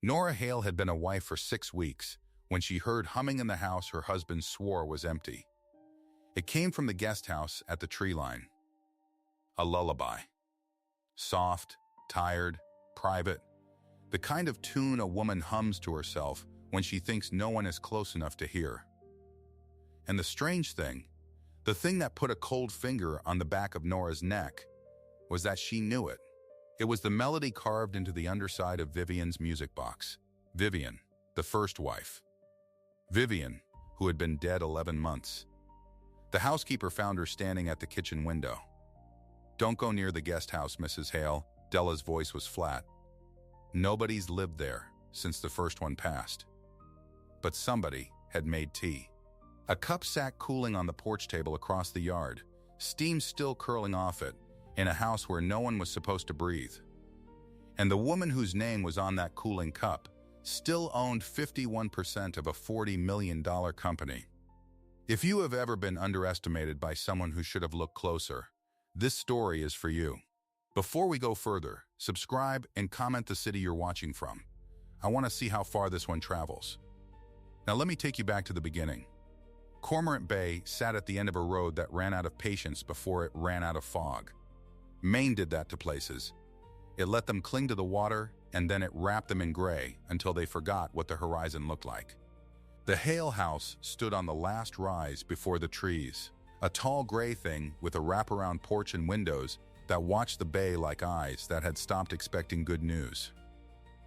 Nora Hale had been a wife for 6 weeks when she heard humming in the house her husband swore was empty. It came from the guest house at the tree line. A lullaby. Soft, tired, private. The kind of tune a woman hums to herself when she thinks no one is close enough to hear. And the strange thing, the thing that put a cold finger on the back of Nora's neck, was that she knew it. It was the melody carved into the underside of Vivian's music box. Vivian, the first wife. Vivian, who had been dead 11 months. The housekeeper found her standing at the kitchen window. "Don't go near the guest house, Mrs. Hale." Della's voice was flat. Nobody's lived there since the first one passed. But somebody had made tea. A cup sat cooling on the porch table across the yard, steam still curling off it, in a house where no one was supposed to breathe. And the woman whose name was on that cooling cup still owned 51% of a $40 million company. If you have ever been underestimated by someone who should have looked closer, this story is for you. Before we go further, subscribe and comment the city you're watching from. I want to see how far this one travels. Now let me take you back to the beginning. Cormorant Bay sat at the end of a road that ran out of patience before it ran out of fog. Maine did that to places. It let them cling to the water, and then it wrapped them in gray until they forgot what the horizon looked like. The Hale house stood on the last rise before the trees, a tall gray thing with a wraparound porch and windows that watched the bay like eyes that had stopped expecting good news.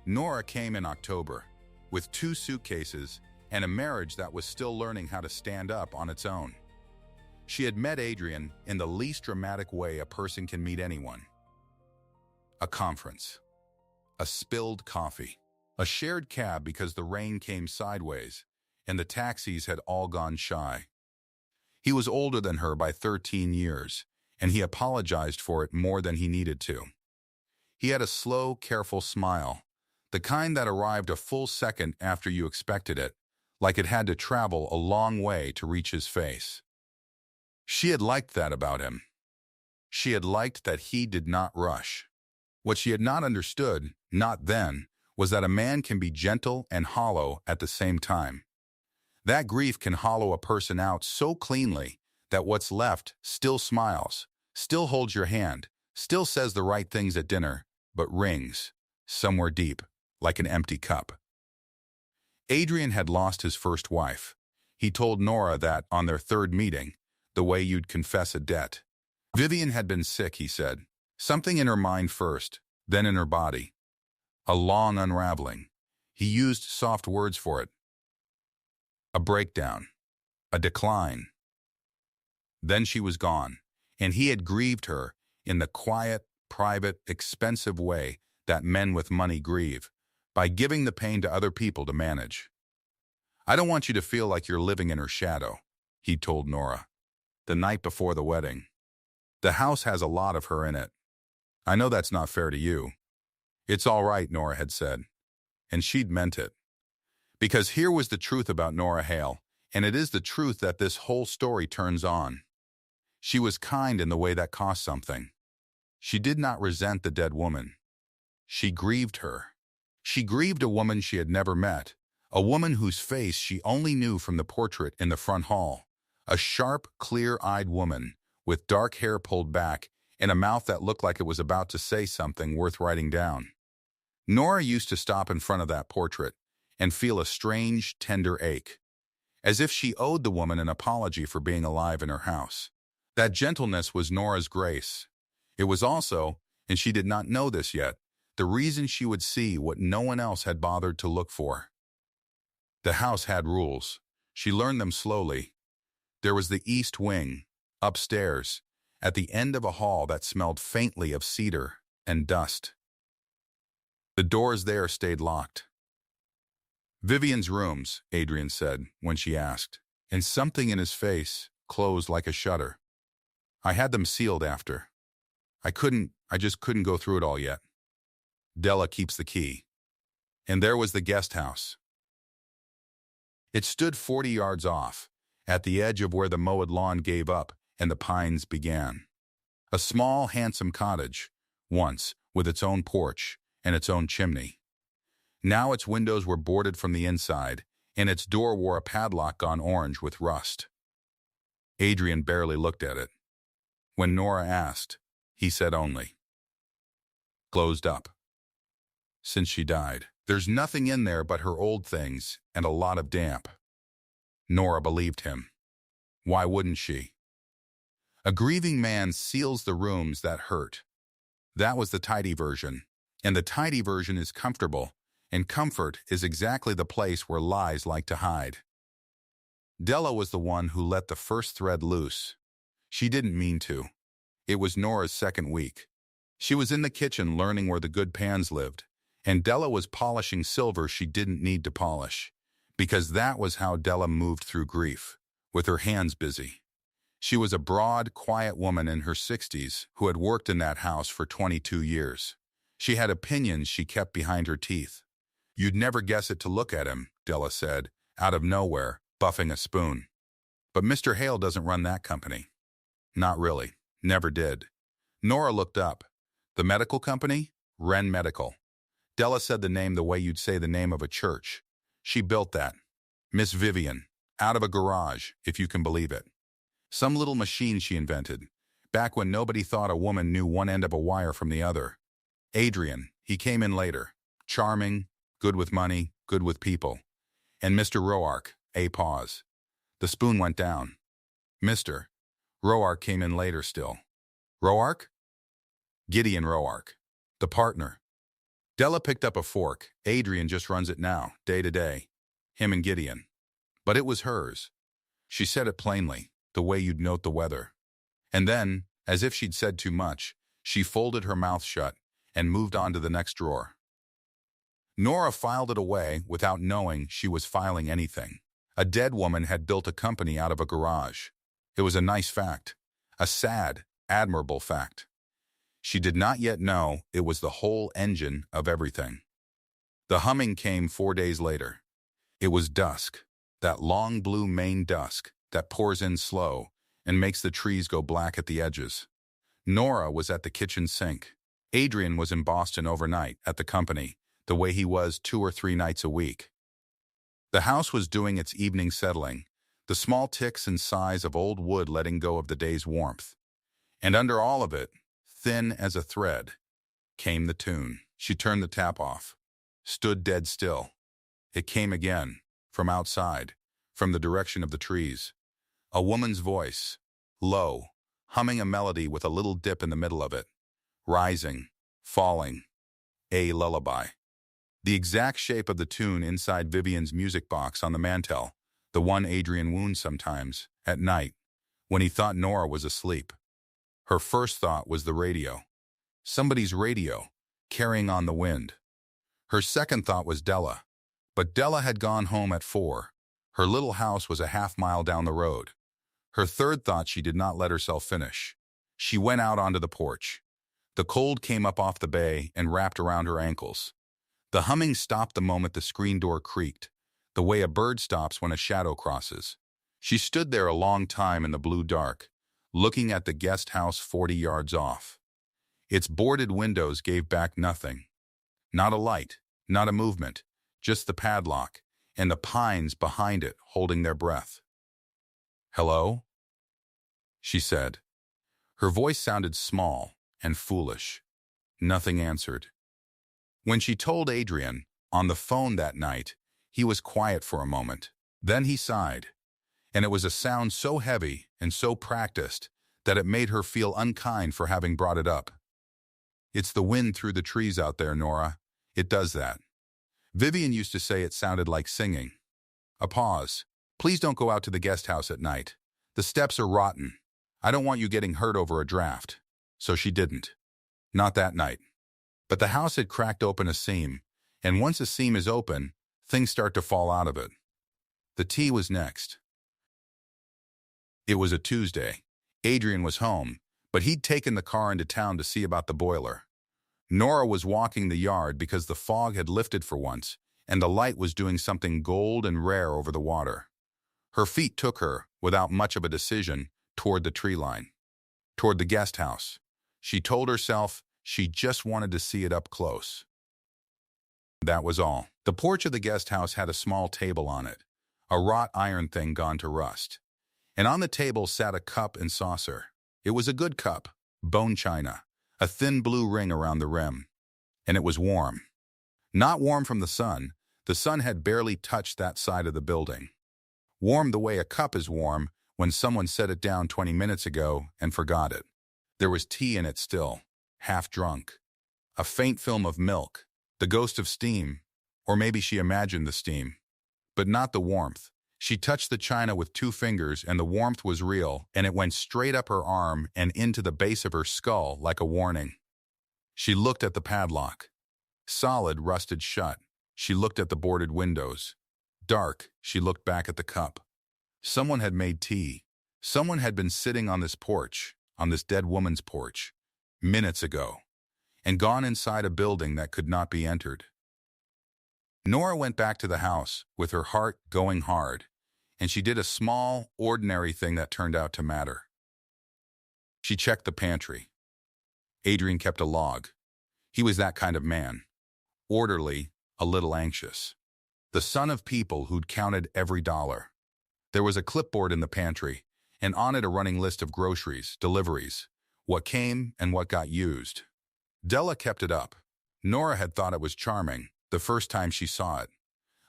Nora came in October, with 2 suitcases and a marriage that was still learning how to stand up on its own. She had met Adrian in the least dramatic way a person can meet anyone. A conference. A spilled coffee. A shared cab because the rain came sideways, and the taxis had all gone shy. He was older than her by 13 years, and he apologized for it more than he needed to. He had a slow, careful smile, the kind that arrived a full second after you expected it, like it had to travel a long way to reach his face. She had liked that about him. She had liked that he did not rush. What she had not understood, not then, was that a man can be gentle and hollow at the same time. That grief can hollow a person out so cleanly that what's left still smiles, still holds your hand, still says the right things at dinner, but rings, somewhere deep, like an empty cup. Adrian had lost his first wife. He told Nora that on their 3rd meeting, the way you'd confess a debt. Vivian had been sick, he said. Something in her mind first, then in her body. A long unraveling. He used soft words for it. A breakdown. A decline. Then she was gone, and he had grieved her in the quiet, private, expensive way that men with money grieve, by giving the pain to other people to manage. "I don't want you to feel like you're living in her shadow," he told Nora, the night before the wedding. "The house has a lot of her in it. I know that's not fair to you." "It's all right," Nora had said, and she'd meant it. Because here was the truth about Nora Hale, and it is the truth that this whole story turns on. She was kind in the way that cost something. She did not resent the dead woman. She grieved her. She grieved a woman she had never met, a woman whose face she only knew from the portrait in the front hall, a sharp, clear-eyed woman with dark hair pulled back and a mouth that looked like it was about to say something worth writing down. Nora used to stop in front of that portrait and feel a strange, tender ache, as if she owed the woman an apology for being alive in her house. That gentleness was Nora's grace. It was also, and she did not know this yet, the reason she would see what no one else had bothered to look for. The house had rules. She learned them slowly. There was the east wing, upstairs, at the end of a hall that smelled faintly of cedar and dust. The doors there stayed locked. "Vivian's rooms," Adrian said when she asked, and something in his face closed like a shutter. "I had them sealed after. I just couldn't go through it all yet. Della keeps the key." And there was the guest house. It stood 40 yards off, at the edge of where the mowed lawn gave up and the pines began. A small, handsome cottage, once, with its own porch and its own chimney. Now its windows were boarded from the inside, and its door wore a padlock gone orange with rust. Adrian barely looked at it. When Nora asked, he said only, "Closed up. Since she died. There's nothing in there but her old things and a lot of damp." Nora believed him. Why wouldn't she? A grieving man seals the rooms that hurt. That was the tidy version, and the tidy version is comfortable, and comfort is exactly the place where lies like to hide. Della was the one who let the first thread loose. She didn't mean to. It was Nora's second week. She was in the kitchen learning where the good pans lived, and Della was polishing silver she didn't need to polish, because that was how Della moved through grief, with her hands busy. She was a broad, quiet woman in her 60s who had worked in that house for 22 years. She had opinions she kept behind her teeth. "You'd never guess it to look at him," Della said, out of nowhere, buffing a spoon. "But Mr. Hale doesn't run that company." "Not really. Never did." Nora looked up. "The medical company? Wren Medical." Della said the name the way you'd say the name of a church. "She built that. Miss Vivian. Out of a garage, if you can believe it. Some little machine she invented, back when nobody thought a woman knew one end of a wire from the other. Adrian, he came in later. Charming, good with money, good with people. And Mr. Roark, a pause. The spoon went down. Mr. Roark came in later still." "Roark?" "Gideon Roark. The partner." Della picked up a fork. "Adrian just runs it now, day to day. Him and Gideon." But it was hers. She said it plainly, the way you'd note the weather. And then, as if she'd said too much, she folded her mouth shut and moved on to the next drawer. Nora filed it away without knowing she was filing anything. A dead woman had built a company out of a garage. It was a nice fact, a sad, admirable fact. She did not yet know it was the whole engine of everything. The humming came 4 days later. It was dusk, that long blue Maine dusk that pours in slow and makes the trees go black at the edges. Nora was at the kitchen sink. Adrian was in Boston overnight at the company, the way he was 2 or 3 nights a week. The house was doing its evening settling, the small ticks and sighs of old wood letting go of the day's warmth. And under all of it, thin as a thread, came the tune. She turned the tap off, stood dead still. It came again, from outside, from the direction of the trees. A woman's voice, low, humming a melody with a little dip in the middle of it. Rising, falling, a lullaby. The exact shape of the tune inside Vivian's music box on the mantel, the one Adrian wound sometimes, at night, when he thought Nora was asleep. Her first thought was the radio. Somebody's radio, carrying on the wind. Her second thought was Della. But Della had gone home at 4. Her little house was a half-mile down the road. Her third thought she did not let herself finish. She went out onto the porch. The cold came up off the bay and wrapped around her ankles. The humming stopped the moment the screen door creaked, the way a bird stops when a shadow crosses. She stood there a long time in the blue dark, looking at the guest house 40 yards off. Its boarded windows gave back nothing. Not a light, not a movement, just the padlock, and the pines behind it holding their breath. "Hello?" she said. Her voice sounded small and foolish. Nothing answered. When she told Adrian, on the phone that night, he was quiet for a moment. Then he sighed, and it was a sound so heavy and so practiced that it made her feel unkind for having brought it up. "It's the wind through the trees out there, Nora. It does that. Vivian used to say it sounded like singing." A pause. "Please don't go out to the guest house at night. The steps are rotten. I don't want you getting hurt over a draft." So she didn't. Not that night. But the house had cracked open a seam, and once a seam is open, things start to fall out of it. The tea was next. It was a Tuesday. Adrian was home, but he'd taken the car into town to see about the boiler. Nora was walking the yard because the fog had lifted for once, and the light was doing something gold and rare over the water. Her feet took her, without much of a decision, toward the tree line, toward the guest house. She told herself she just wanted to see it up close. That was all. The porch of the guest house had a small table on it, a wrought iron thing gone to rust. And on the table sat a cup and saucer. It was a good cup, bone china, a thin blue ring around the rim. And it was warm. Not warm from the sun. The sun had barely touched that side of the building. Warm the way a cup is warm when someone set it down 20 minutes ago and forgot it. There was tea in it still, half drunk. A faint film of milk, the ghost of steam, or maybe she imagined the steam. But not the warmth. She touched the china with 2 fingers and the warmth was real, and it went straight up her arm and into the base of her skull like a warning. She looked at the padlock. Solid, rusted shut. She looked at the boarded windows. Dark, she looked back at the cup. Someone had made tea. Someone had been sitting on this porch, on this dead woman's porch, minutes ago, and gone inside a building that could not be entered. Nora went back to the house with her heart going hard, and she did a small, ordinary thing that turned out to matter. She checked the pantry. Adrian kept a log. He was that kind of man. Orderly, a little anxious. The son of people who'd counted every dollar. There was a clipboard in the pantry, and on it a running list of groceries, deliveries, what came and what got used. Della kept it up. Nora had thought it was charming the first time she saw it.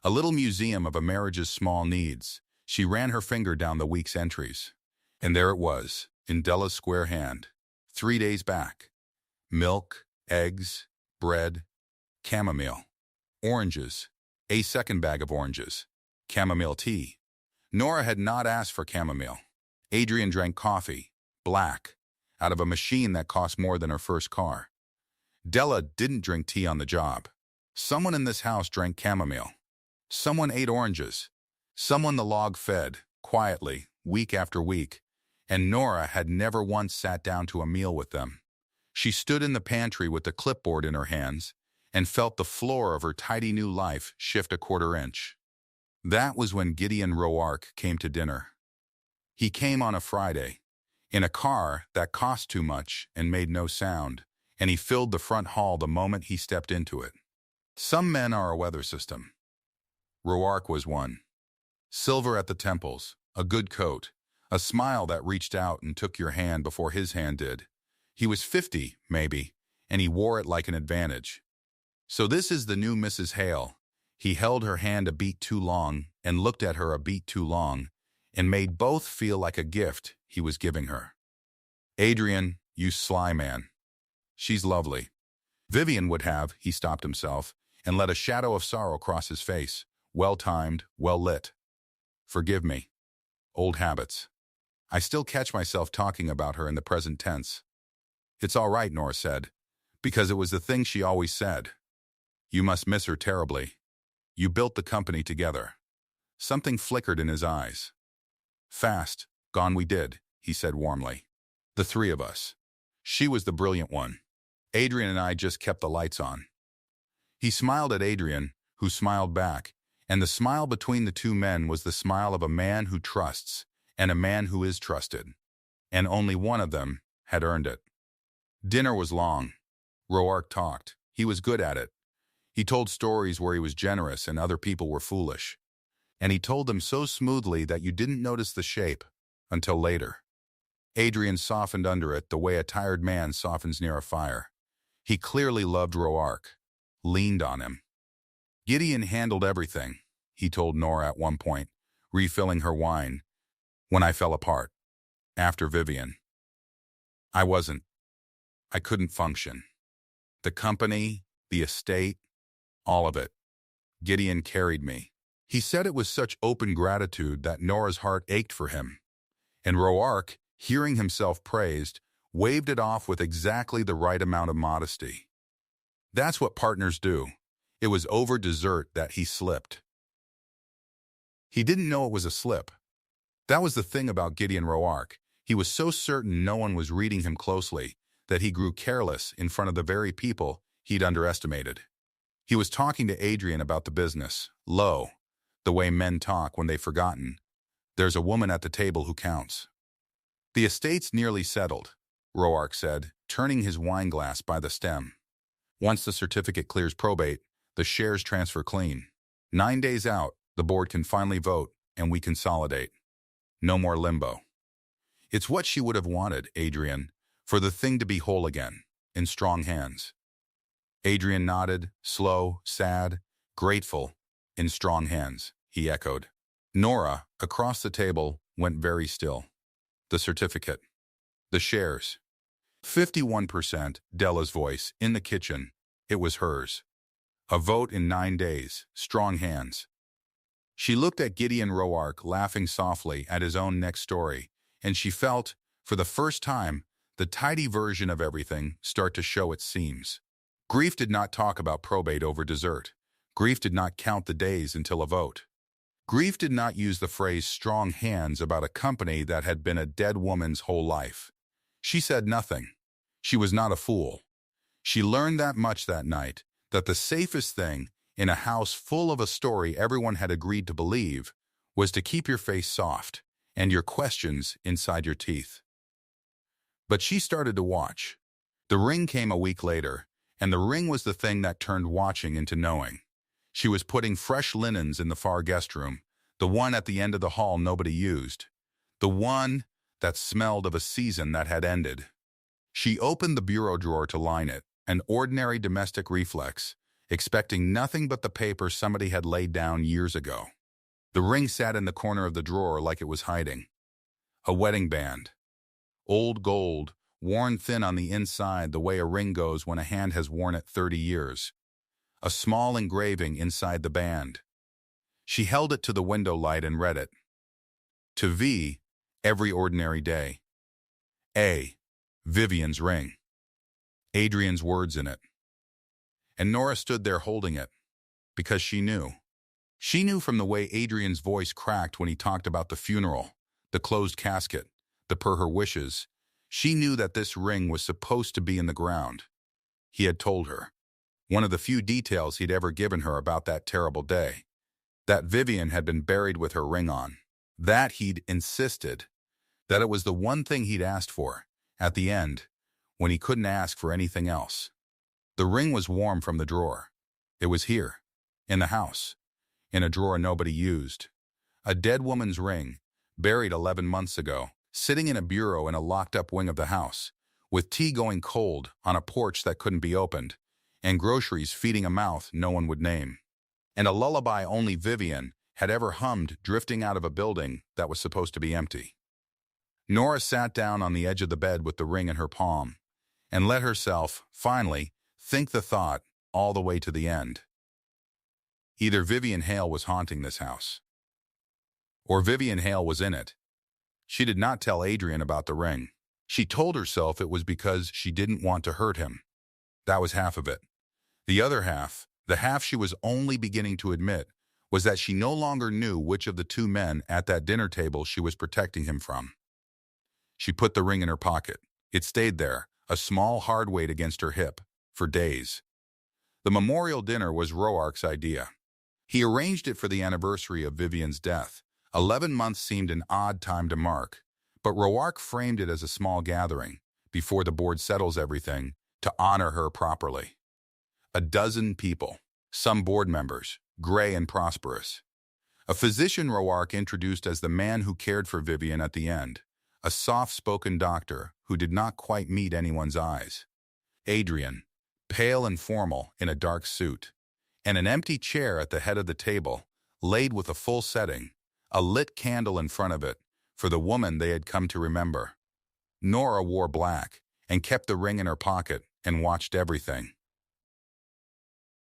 A little museum of a marriage's small needs. She ran her finger down the week's entries. And there it was, in Della's square hand, 3 days back. Milk, eggs, bread, chamomile, oranges, a second bag of oranges, chamomile tea. Nora had not asked for chamomile. Adrian drank coffee, black, out of a machine that cost more than her first car. Della didn't drink tea on the job. Someone in this house drank chamomile. Someone ate oranges. Someone the log fed, quietly, week after week, and Nora had never once sat down to a meal with them. She stood in the pantry with the clipboard in her hands and felt the floor of her tidy new life shift a 1/4 inch. That was when Gideon Roark came to dinner. He came on a Friday, in a car that cost too much and made no sound, and he filled the front hall the moment he stepped into it. Some men are a weather system. Roark was one. Silver at the temples, a good coat, a smile that reached out and took your hand before his hand did. He was 50, maybe, and he wore it like an advantage. So this is the new Mrs. Hale. He held her hand a beat too long and looked at her a beat too long and made both feel like a gift he was giving her. Adrian, you sly man. She's lovely. Vivian would have, he stopped himself, and let a shadow of sorrow cross his face, well-timed, well-lit. Forgive me. Old habits. I still catch myself talking about her in the present tense. It's all right, Nora said, because it was the thing she always said. You must miss her terribly. You built the company together. Something flickered in his eyes. Fast, gone we did, he said warmly. The 3 of us. She was the brilliant one. Adrian and I just kept the lights on. He smiled at Adrian, who smiled back, and the smile between the 2 men was the smile of a man who trusts and a man who is trusted. And only one of them had earned it. Dinner was long. Roark talked. He was good at it. He told stories where he was generous and other people were foolish. And he told them so smoothly that you didn't notice the shape until later. Adrian softened under it the way a tired man softens near a fire. He clearly loved Roark, leaned on him. Gideon handled everything, he told Nora at one point, refilling her wine, when I fell apart, after Vivian. I couldn't function. The company, the estate, all of it. Gideon carried me. He said it was such open gratitude that Nora's heart ached for him. And Roark, hearing himself praised, waved it off with exactly the right amount of modesty. That's what partners do. It was over dessert that he slipped. He didn't know it was a slip. That was the thing about Gideon Roark. He was so certain no one was reading him closely that he grew careless in front of the very people he'd underestimated. He was talking to Adrian about the business, low, the way men talk when they've forgotten. There's a woman at the table who counts. The estate's nearly settled, Roark said, turning his wine glass by the stem. Once the certificate clears probate, the shares transfer clean. 9 days out, the board can finally vote, and we consolidate. No more limbo. It's what she would have wanted, Adrian, for the thing to be whole again, in strong hands. Adrian nodded, slow, sad, grateful, in strong hands, he echoed. Nora, across the table, went very still. The certificate. The shares. 51%, Della's voice, in the kitchen. It was hers. A vote in 9 days, strong hands. She looked at Gideon Roark laughing softly at his own next story, and she felt, for the first time, the tidy version of everything start to show its seams. Grief did not talk about probate over dessert. Grief did not count the days until a vote. Grief did not use the phrase strong hands about a company that had been a dead woman's whole life. She said nothing. She was not a fool. She learned that much that night, that the safest thing, in a house full of a story everyone had agreed to believe, was to keep your face soft and your questions inside your teeth. But she started to watch. The ring came a week later, and the ring was the thing that turned watching into knowing. She was putting fresh linens in the far guest room, the one at the end of the hall nobody used, the one that smelled of a season that had ended. She opened the bureau drawer to line it, an ordinary domestic reflex, expecting nothing but the paper somebody had laid down years ago. The ring sat in the corner of the drawer like it was hiding. A wedding band. Old gold, worn thin on the inside the way a ring goes when a hand has worn it 30 years. A small engraving inside the band. She held it to the window light and read it. To V, every ordinary day. A, Vivian's ring. Adrian's words in it. And Nora stood there holding it, because she knew. She knew from the way Adrian's voice cracked when he talked about the funeral, the closed casket, the per her wishes. She knew that this ring was supposed to be in the ground. He had told her. One of the few details he'd ever given her about that terrible day. That Vivian had been buried with her ring on. That he'd insisted. That it was the one thing he'd asked for, at the end, when he couldn't ask for anything else. The ring was warm from the drawer. It was here, in the house, in a drawer nobody used. A dead woman's ring, buried 11 months ago, sitting in a bureau in a locked-up wing of the house, with tea going cold on a porch that couldn't be opened, and groceries feeding a mouth no one would name. And a lullaby only Vivian had ever hummed drifting out of a building that was supposed to be empty. Nora sat down on the edge of the bed with the ring in her palm, and let herself, finally, think the thought all the way to the end. Either Vivian Hale was haunting this house, or Vivian Hale was in it. She did not tell Adrian about the ring. She told herself it was because she didn't want to hurt him. That was half of it. The other half, the half she was only beginning to admit, was that she no longer knew which of the two men at that dinner table she was protecting him from. She put the ring in her pocket. It stayed there, a small hard weight against her hip, for days. The memorial dinner was Roark's idea. He arranged it for the anniversary of Vivian's death. 11 months seemed an odd time to mark, but Roark framed it as a small gathering, before the board settles everything, to honor her properly. 12 people, some board members, gray and prosperous. A physician Roark introduced as the man who cared for Vivian at the end, a soft-spoken doctor who did not quite meet anyone's eyes. Adrian, pale and formal in a dark suit, and an empty chair at the head of the table, laid with a full setting, a lit candle in front of it, for the woman they had come to remember. Nora wore black and kept the ring in her pocket and watched everything.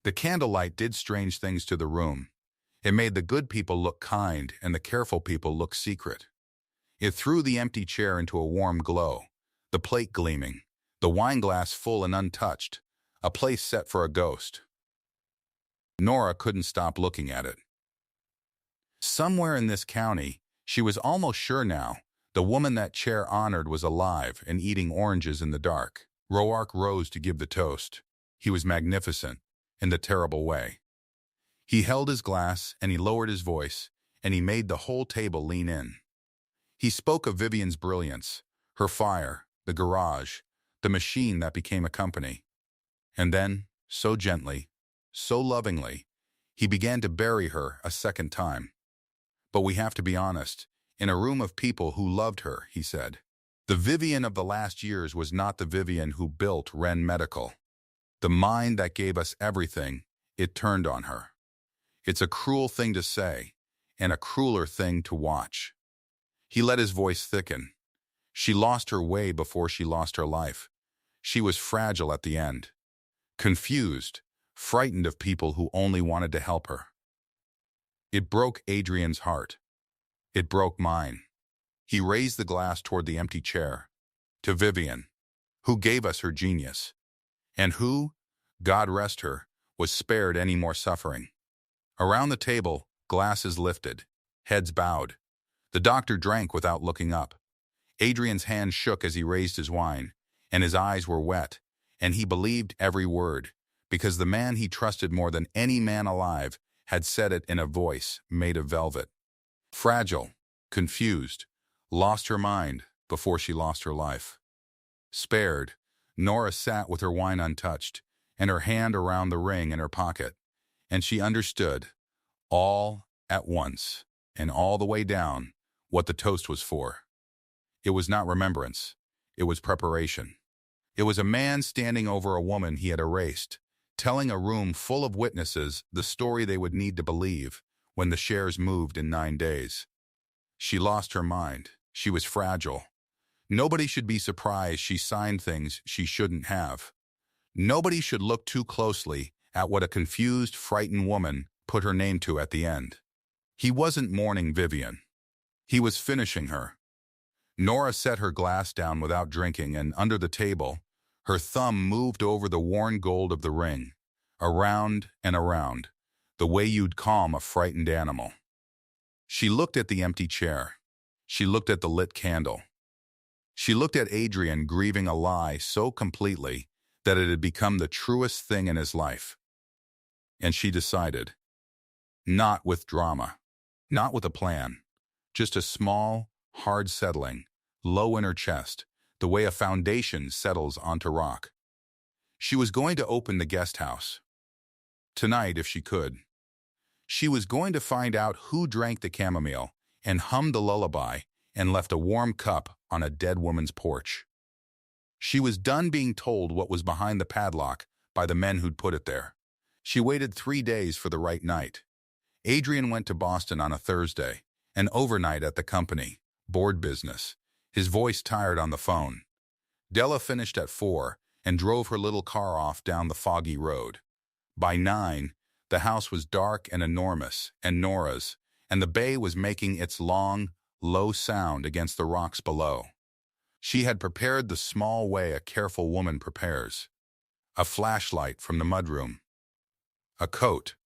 The candlelight did strange things to the room. It made the good people look kind and the careful people look secret. It threw the empty chair into a warm glow, the plate gleaming, the wineglass full and untouched, a place set for a ghost. Nora couldn't stop looking at it. Somewhere in this county, she was almost sure now, the woman that chair honored was alive and eating oranges in the dark. Roark rose to give the toast. He was magnificent, in the terrible way. He held his glass and he lowered his voice, and he made the whole table lean in. He spoke of Vivian's brilliance, her fire, the garage, the machine that became a company. And then, so gently, so lovingly, he began to bury her a second time. But we have to be honest, in a room of people who loved her, he said. The Vivian of the last years was not the Vivian who built Wren Medical. The mind that gave us everything, it turned on her. It's a cruel thing to say, and a crueler thing to watch. He let his voice thicken. She lost her way before she lost her life. She was fragile at the end. Confused, frightened of people who only wanted to help her. It broke Adrian's heart. It broke mine. He raised the glass toward the empty chair. To Vivian, who gave us her genius, and who, God rest her, was spared any more suffering. Around the table, glasses lifted, heads bowed. The doctor drank without looking up. Adrian's hand shook as he raised his wine, and his eyes were wet, and he believed every word, because the man he trusted more than any man alive had said it in a voice made of velvet. Fragile, confused, lost her mind before she lost her life. Spared, Nora sat with her wine untouched, and her hand around the ring in her pocket, and she understood, all at once, and all the way down, what the toast was for. It was not remembrance. It was preparation. It was a man standing over a woman he had erased, telling a room full of witnesses the story they would need to believe when the shares moved in 9 days. She lost her mind. She was fragile. Nobody should be surprised she signed things she shouldn't have. Nobody should look too closely at what a confused, frightened woman put her name to at the end. He wasn't mourning Vivian. He was finishing her. Nora set her glass down without drinking, and under the table, her thumb moved over the worn gold of the ring, around and around, the way you'd calm a frightened animal. She looked at the empty chair. She looked at the lit candle. She looked at Adrian grieving a lie so completely that it had become the truest thing in his life. And she decided, not with drama, not with a plan, just a small, hard settling, low in her chest, the way a foundation settles onto rock. She was going to open the guest house. Tonight, if she could. She was going to find out who drank the chamomile and hummed the lullaby and left a warm cup on a dead woman's porch. She was done being told what was behind the padlock by the men who'd put it there. She waited 3 days for the right night. Adrian went to Boston on a Thursday, an overnight at the company, board business, his voice tired on the phone. Della finished at 4 and drove her little car off down the foggy road. By 9, the house was dark and enormous, and Nora's, and the bay was making its long, low sound against the rocks below. She had prepared the small way a careful woman prepares. A flashlight from the mudroom. A coat.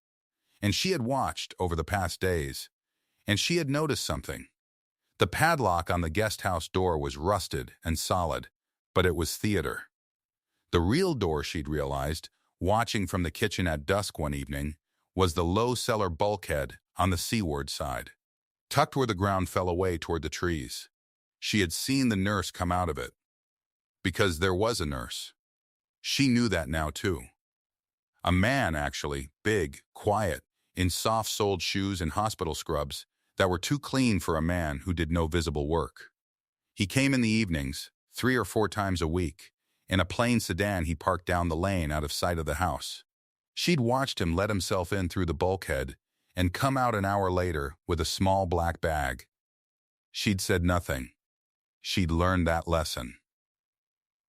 And she had watched over the past days, and she had noticed something. The padlock on the guest house door was rusted and solid, but it was theater. The real door, she'd realized, watching from the kitchen at dusk one evening, was the low cellar bulkhead on the seaward side, tucked where the ground fell away toward the trees. She had seen the nurse come out of it. Because there was a nurse. She knew that now, too. A man, actually, big, quiet, in soft-soled shoes and hospital scrubs that were too clean for a man who did no visible work. He came in the evenings, 3 or 4 times a week, in a plain sedan he parked down the lane out of sight of the house. She'd watched him let himself in through the bulkhead and come out an hour later with a small black bag. She'd said nothing. She'd learned that lesson.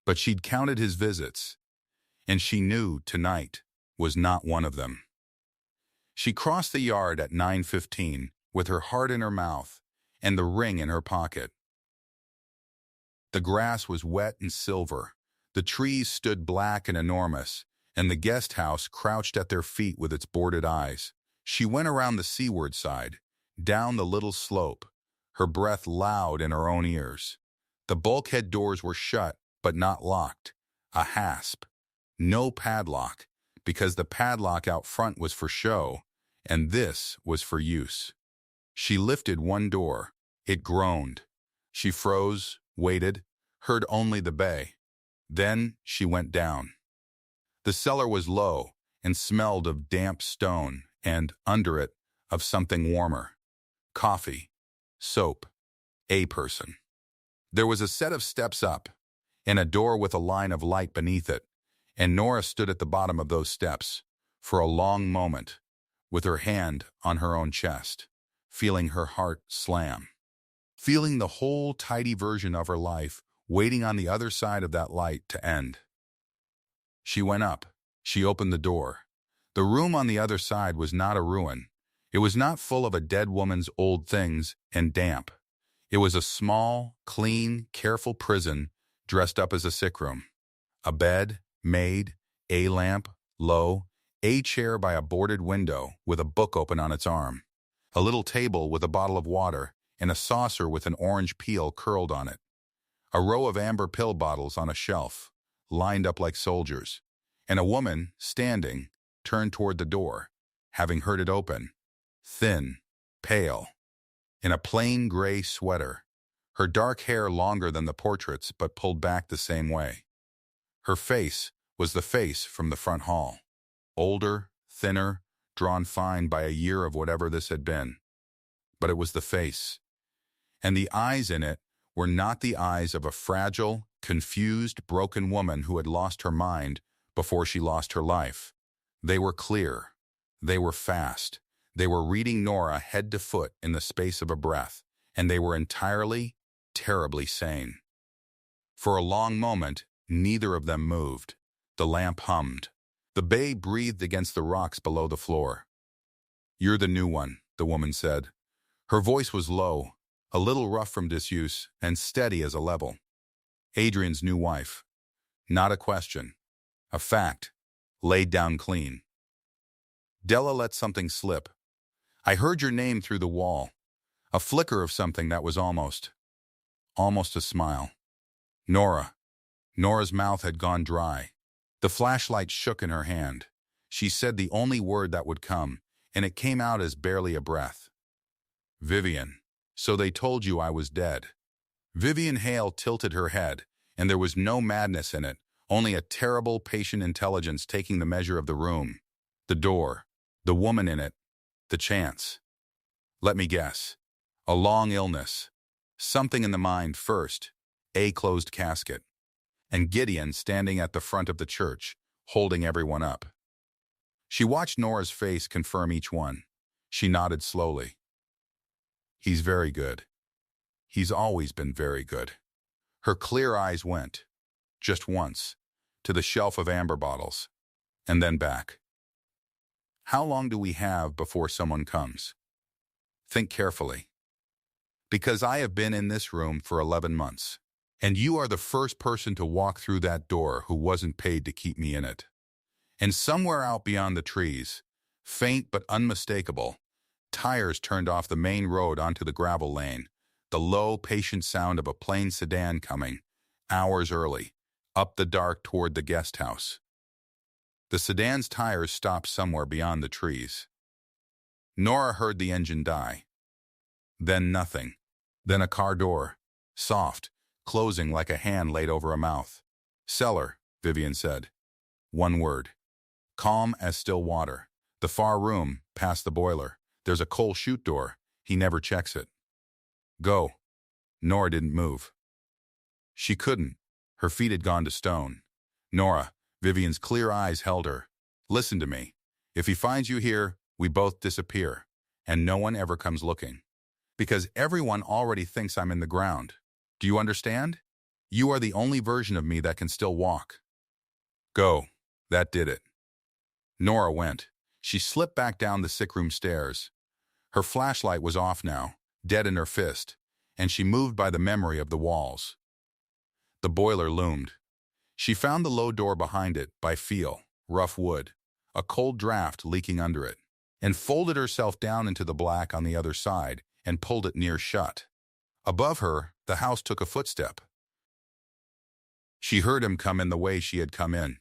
But she'd counted his visits, and she knew tonight was not one of them. She crossed the yard at 9:15 with her heart in her mouth and the ring in her pocket. The grass was wet and silver. The trees stood black and enormous, and the guest house crouched at their feet with its boarded eyes. She went around the seaward side, down the little slope, her breath loud in her own ears. The bulkhead doors were shut, but not locked. A hasp. No padlock, because the padlock out front was for show, and this was for use. She lifted one door. It groaned. She froze, waited, heard only the bay. Then she went down. The cellar was low, and smelled of damp stone and, under it, of something warmer. Coffee. Soap. A person. There was a set of steps up, and a door with a line of light beneath it, and Nora stood at the bottom of those steps, for a long moment, with her hand on her own chest, feeling her heart slam. Feeling the whole tidy version of her life waiting on the other side of that light to end. She went up. She opened the door. The room on the other side was not a ruin. It was not full of a dead woman's old things and damp. It was a small, clean, careful prison dressed up as a sick room. A bed, made, a lamp, low, a chair by a boarded window with a book open on its arm, a little table with a bottle of water and a saucer with an orange peel curled on it, a row of amber pill bottles on a shelf, lined up like soldiers, and a woman, standing, turned toward the door, having heard it open, thin, pale, in a plain gray sweater, her dark hair longer than the portraits but pulled back the same way. Her face was the face from the front hall, older, thinner, drawn fine by a year of whatever this had been. But it was the face, and the eyes in it were not the eyes of a fragile, confused, broken woman who had lost her mind before she lost her life. They were clear. They were fast. They were reading Nora head to foot in the space of a breath, and they were entirely, terribly sane. For a long moment, neither of them moved. The lamp hummed. The bay breathed against the rocks below the floor. "You're the new one," the woman said. Her voice was low, a little rough from disuse, and steady as a level. "Adrian's new wife. Not a question. A fact. Laid down clean." Della let something slip. "I heard your name through the wall." A flicker of something that was almost a smile. "Nora." Nora's mouth had gone dry. The flashlight shook in her hand. She said the only word that would come, and it came out as barely a breath. "Vivian. So they told you I was dead." Vivian Hale tilted her head, and there was no madness in it, only a terrible, patient intelligence taking the measure of the room, the door, the woman in it, the chance. "Let me guess. A long illness. Something in the mind first. A closed casket. And Gideon standing at the front of the church, holding everyone up." She watched Nora's face confirm each one. She nodded slowly. "He's very good. He's always been very good." Her clear eyes went, just once, to the shelf of amber bottles, and then back. "How long do we have before someone comes?" "Think carefully." "Because I have been in this room for 11 months. And you are the first person to walk through that door who wasn't paid to keep me in it." And somewhere out beyond the trees, faint but unmistakable, tires turned off the main road onto the gravel lane, the low, patient sound of a plain sedan coming, hours early, up the dark toward the guest house. The sedan's tires stopped somewhere beyond the trees. Nora heard the engine die. Then nothing. Then a car door, soft, closing like a hand laid over a mouth. "Cellar," Vivian said. One word. Calm as still water. "The far room, past the boiler. There's a coal chute door. He never checks it." "Go." Nora didn't move. She couldn't. Her feet had gone to stone. "Nora," Vivian's clear eyes held her. "Listen to me. If he finds you here, we both disappear, and no one ever comes looking. Because everyone already thinks I'm in the ground. Do you understand? You are the only version of me that can still walk. Go." That did it. Nora went. She slipped back down the sickroom stairs. Her flashlight was off now, dead in her fist, and she moved by the memory of the walls. The boiler loomed. She found the low door behind it by feel, rough wood, a cold draft leaking under it, and folded herself down into the black on the other side and pulled it near shut. Above her, the house took a footstep. She heard him come in the way she had come in,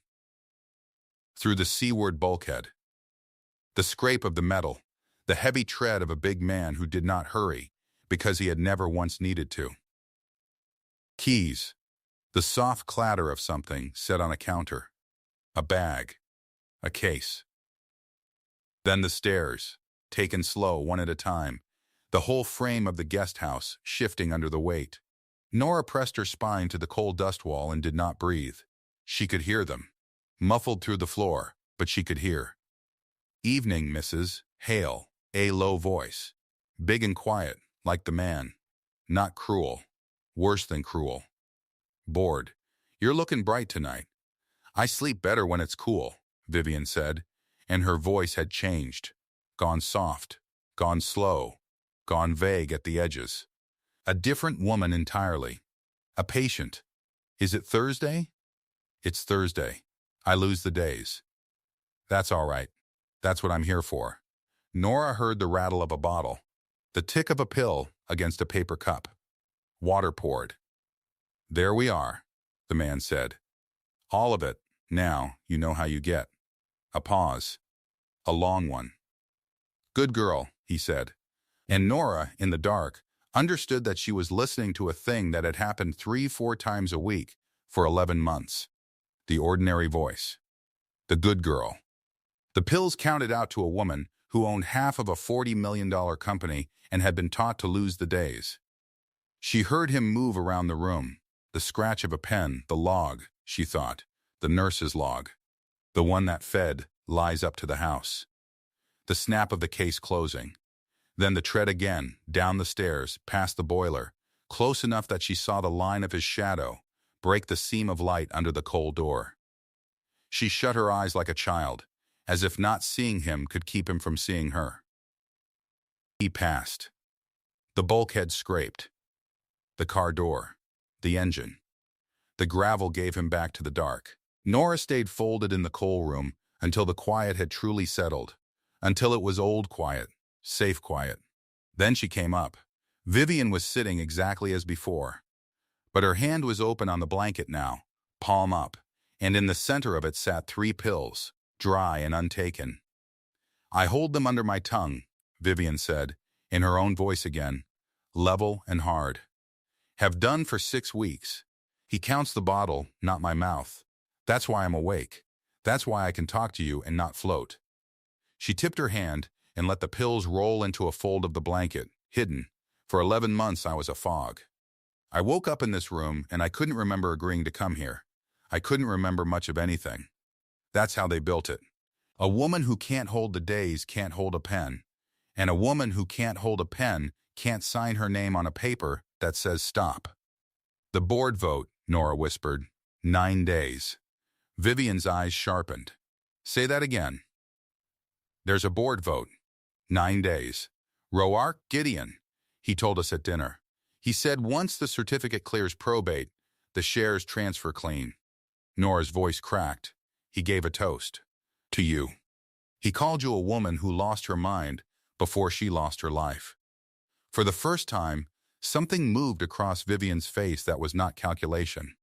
through the seaward bulkhead. The scrape of the metal, the heavy tread of a big man who did not hurry because he had never once needed to. Keys, the soft clatter of something set on a counter, a bag, a case. Then the stairs, taken slow, one at a time, the whole frame of the guest house shifting under the weight. Nora pressed her spine to the cold dust wall and did not breathe. She could hear them, muffled through the floor, but she could hear. "Evening, Mrs. Hale," a low voice. Big and quiet, like the man. Not cruel. Worse than cruel. "Bored. You're looking bright tonight." "I sleep better when it's cool," Vivian said, and her voice had changed. Gone soft, gone slow, gone vague at the edges. A different woman entirely. A patient. "Is it Thursday?" "It's Thursday. I lose the days." "That's all right. That's what I'm here for." Nora heard the rattle of a bottle, the tick of a pill against a paper cup. Water poured. "There we are," the man said. "All of it. Now you know how you get." A pause. A long one. "Good girl," he said. And Nora, in the dark, understood that she was listening to a thing that had happened 3-4 times a week for 11 months. The ordinary voice. The good girl. The pills counted out to a woman who owned half of a $40 million company and had been taught to lose the days. She heard him move around the room. The scratch of a pen, the log, she thought, the nurse's log. The one that fed lies up to the house. The snap of the case closing. Then the tread again, down the stairs, past the boiler, close enough that she saw the line of his shadow break the seam of light under the cold door. She shut her eyes like a child, as if not seeing him could keep him from seeing her. He passed. The bulkhead scraped. The car door. The engine. The gravel gave him back to the dark. Nora stayed folded in the coal room until the quiet had truly settled, until it was old quiet, safe quiet. Then she came up. Vivian was sitting exactly as before, but her hand was open on the blanket now, palm up, and in the center of it sat 3 pills, dry and untaken. "I hold them under my tongue," Vivian said, in her own voice again, level and hard. "Have done for 6 weeks. He counts the bottle, not my mouth. That's why I'm awake. That's why I can talk to you and not float." She tipped her hand and let the pills roll into a fold of the blanket, hidden. For 11 months I was a fog. I woke up in this room and I couldn't remember agreeing to come here. I couldn't remember much of anything. That's how they built it. A woman who can't hold the days can't hold a pen. And a woman who can't hold a pen can't sign her name on a paper that says stop. "The board vote," Nora whispered. 9 days. Vivian's eyes sharpened. "Say that again." "There's a board vote. 9 days. Roark Gideon. He told us at dinner. He said once the certificate clears probate, the shares transfer clean." Nora's voice cracked. "He gave a toast. To you. He called you a woman who lost her mind before she lost her life." For the first time, something moved across Vivian's face that was not calculation.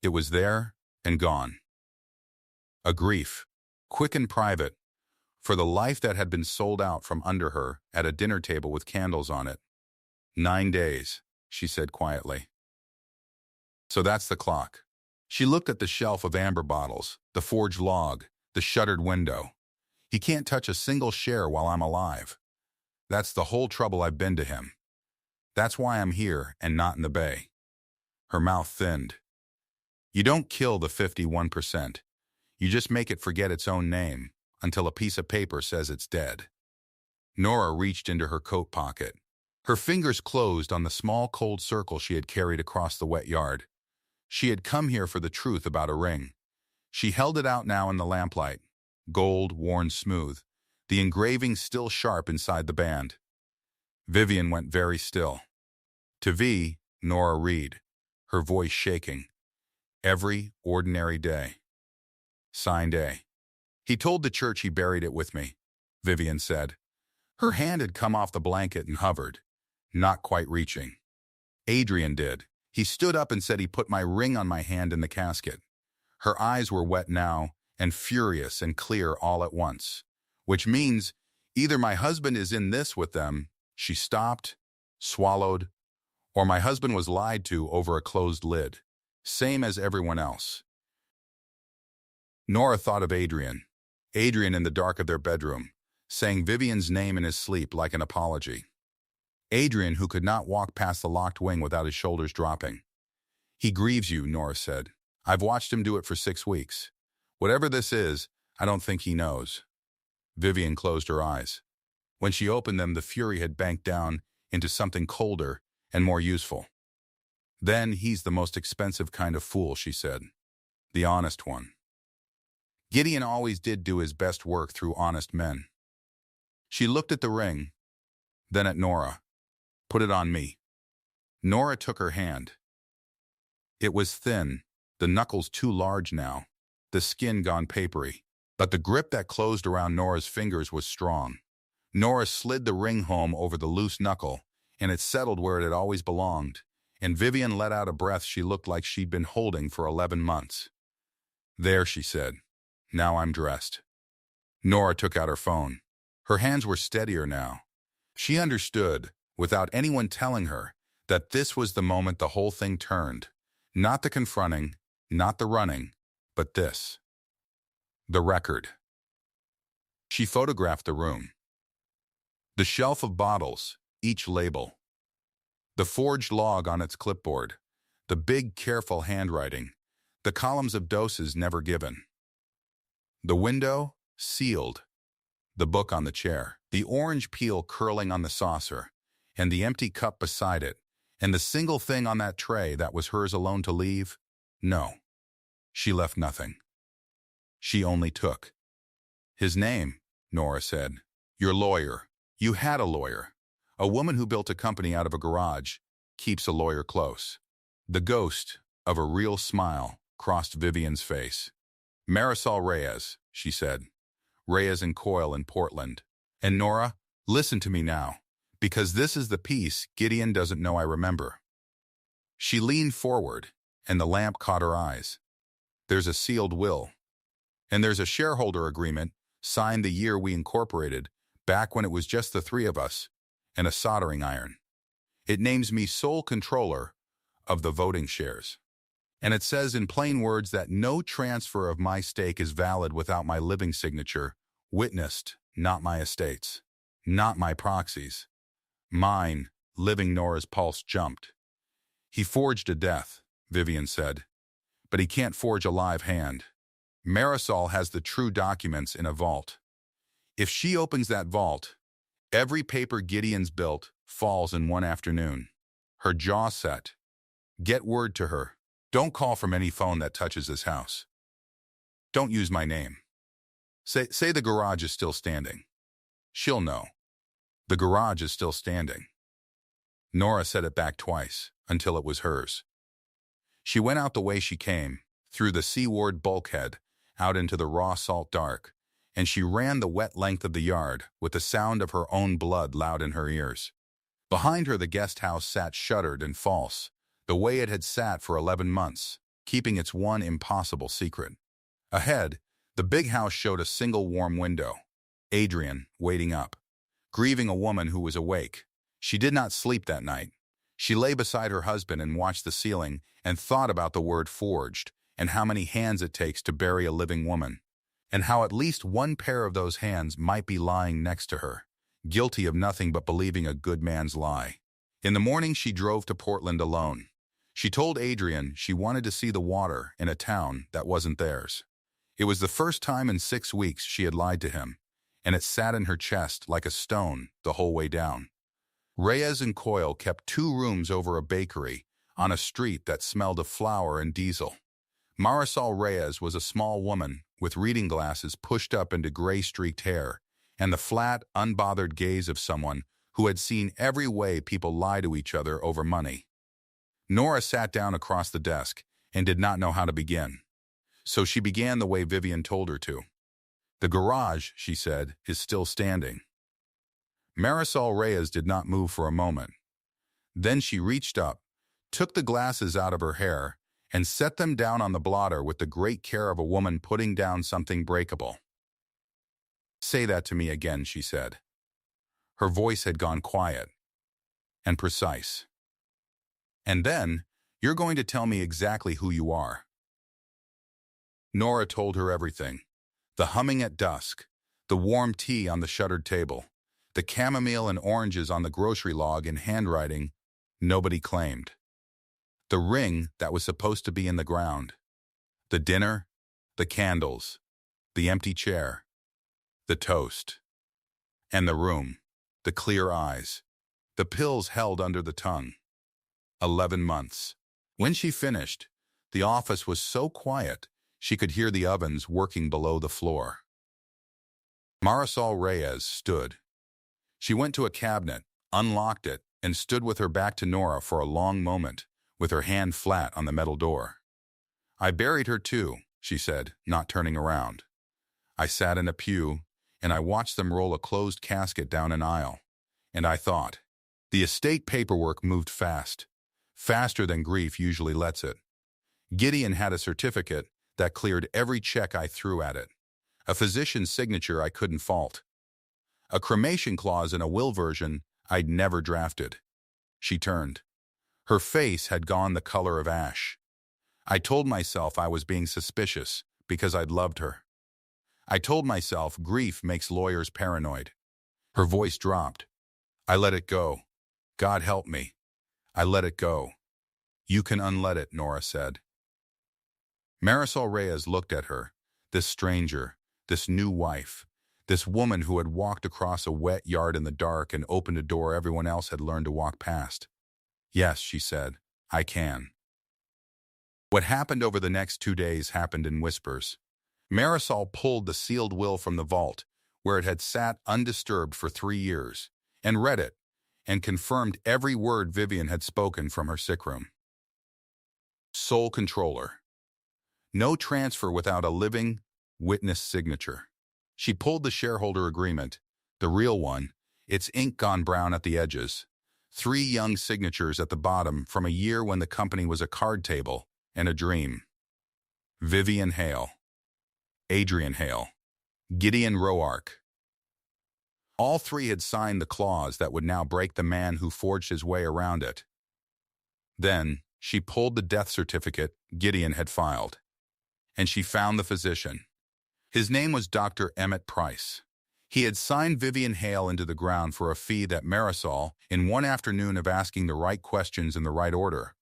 It was there and gone. A grief, quick and private, for the life that had been sold out from under her at a dinner table with candles on it. 9 days, she said quietly. "So that's the clock." She looked at the shelf of amber bottles, the forged log, the shuttered window. "He can't touch a single share while I'm alive. That's the whole trouble I've been to him. That's why I'm here and not in the bay." Her mouth thinned. "You don't kill the 51%. You just make it forget its own name until a piece of paper says it's dead." Nora reached into her coat pocket. Her fingers closed on the small cold circle she had carried across the wet yard. She had come here for the truth about a ring. She held it out now in the lamplight, gold, worn smooth, the engraving still sharp inside the band. Vivian went very still. To V, Nora Reed, her voice shaking. "Every ordinary day. Signed A." "He told the church he buried it with me," Vivian said. Her hand had come off the blanket and hovered, not quite reaching. "Adrian did. He stood up and said he put my ring on my hand in the casket." Her eyes were wet now, and furious and clear all at once. "Which means either my husband is in this with them," she stopped, swallowed, "or my husband was lied to over a closed lid, same as everyone else." Nora thought of Adrian. Adrian in the dark of their bedroom, saying Vivian's name in his sleep like an apology. Adrian, who could not walk past the locked wing without his shoulders dropping. He grieves you, Nora said. I've watched him do it for 6 weeks. Whatever this is, I don't think he knows. Vivian closed her eyes. When she opened them, the fury had banked down into something colder and more useful. Then he's the most expensive kind of fool, she said. The honest one. Gideon always did do his best work through honest men. She looked at the ring, then at Nora. Put it on me. Nora took her hand. It was thin, the knuckles too large now, the skin gone papery, but the grip that closed around Nora's fingers was strong. Nora slid the ring home over the loose knuckle, and it settled where it had always belonged, and Vivian let out a breath she looked like she'd been holding for 11 months. There, she said. Now I'm dressed. Nora took out her phone. Her hands were steadier now. She understood, without anyone telling her, that this was the moment the whole thing turned. Not the confronting, not the running, but this. The record. She photographed the room. The shelf of bottles, each label. The forged log on its clipboard. The big, careful handwriting. The columns of doses never given. The window, sealed. The book on the chair. The orange peel curling on the saucer. And the empty cup beside it. And the single thing on that tray that was hers alone to leave? No. She left nothing. She only took. His name, Nora said. Your lawyer. You had a lawyer. A woman who built a company out of a garage keeps a lawyer close. The ghost of a real smile crossed Vivian's face. Marisol Reyes, she said. Reyes and Coyle in Portland. And Nora, listen to me now, because this is the piece Gideon doesn't know I remember. She leaned forward, and the lamp caught her eyes. There's a sealed will. And there's a shareholder agreement signed the year we incorporated, back when it was just the 3 of us, and a soldering iron. It names me sole controller of the voting shares. And it says in plain words that no transfer of my stake is valid without my living signature, witnessed, not my estates, not my proxies. Mine, living. Nora's pulse jumped. He forged a death, Vivian said, but he can't forge a live hand. Marisol has the true documents in a vault. If she opens that vault, every paper Gideon's built falls in one afternoon. Her jaw set. Get word to her. Don't call from any phone that touches this house. Don't use my name. Say the garage is still standing. She'll know. The garage is still standing. Nora said it back twice, until it was hers. She went out the way she came, through the seaward bulkhead, out into the raw salt dark, and she ran the wet length of the yard with the sound of her own blood loud in her ears. Behind her the guest house sat shuttered and false, the way it had sat for 11 months, keeping its one impossible secret. Ahead, the big house showed a single warm window. Adrian, waiting up, grieving a woman who was awake. She did not sleep that night. She lay beside her husband and watched the ceiling and thought about the word forged and how many hands it takes to bury a living woman, and how at least one pair of those hands might be lying next to her, guilty of nothing but believing a good man's lie. In the morning she drove to Portland alone. She told Adrian she wanted to see the water in a town that wasn't theirs. It was the first time in 6 weeks she had lied to him, and it sat in her chest like a stone the whole way down. Reyes and Coyle kept 2 rooms over a bakery on a street that smelled of flour and diesel. Marisol Reyes was a small woman with reading glasses pushed up into gray-streaked hair and the flat, unbothered gaze of someone who had seen every way people lie to each other over money. Nora sat down across the desk and did not know how to begin. So she began the way Vivian told her to. The garage, she said, is still standing. Marisol Reyes did not move for a moment. Then she reached up, took the glasses out of her hair, and set them down on the blotter with the great care of a woman putting down something breakable. Say that to me again, she said. Her voice had gone quiet and precise. And then, you're going to tell me exactly who you are. Nora told her everything. The humming at dusk, The warm tea on the shuttered table, the chamomile and oranges on the grocery log in handwriting nobody claimed. The ring that was supposed to be in the ground. The dinner, the candles, the empty chair, the toast. And the room, the clear eyes, the pills held under the tongue. 11 months. When she finished, the office was so quiet she could hear the ovens working below the floor. Marisol Reyes stood. She went to a cabinet, unlocked it, and stood with her back to Nora for a long moment, with her hand flat on the metal door. "I buried her too," she said, not turning around. I sat in a pew, and I watched them roll a closed casket down an aisle. And I thought. The estate paperwork moved fast, faster than grief usually lets it. Gideon had a certificate that cleared every check I threw at it. A physician's signature I couldn't fault. A cremation clause in a will version I'd never drafted. She turned. Her face had gone the color of ash. I told myself I was being suspicious because I'd loved her. I told myself grief makes lawyers paranoid. Her voice dropped. I let it go. God help me. I let it go. You can unlet it, Nora said. Marisol Reyes looked at her, this stranger, this new wife, this woman who had walked across a wet yard in the dark and opened a door everyone else had learned to walk past. Yes, she said, I can. What happened over the next 2 days happened in whispers. Marisol pulled the sealed will from the vault, where it had sat undisturbed for 3 years, and read it, and confirmed every word Vivian had spoken from her sick room. Sole controller. No transfer without a living witness signature. She pulled the shareholder agreement, the real one, its ink gone brown at the edges. 3 young signatures at the bottom from a year when the company was a card table and a dream. Vivian Hale. Adrian Hale. Gideon Roark. All 3 had signed the clause that would now break the man who forged his way around it. Then she pulled the death certificate Gideon had filed, and she found the physician. His name was Dr. Emmett Price. He had signed Vivian Hale into the ground for a fee that Marisol, in one afternoon of asking the right questions in the right order,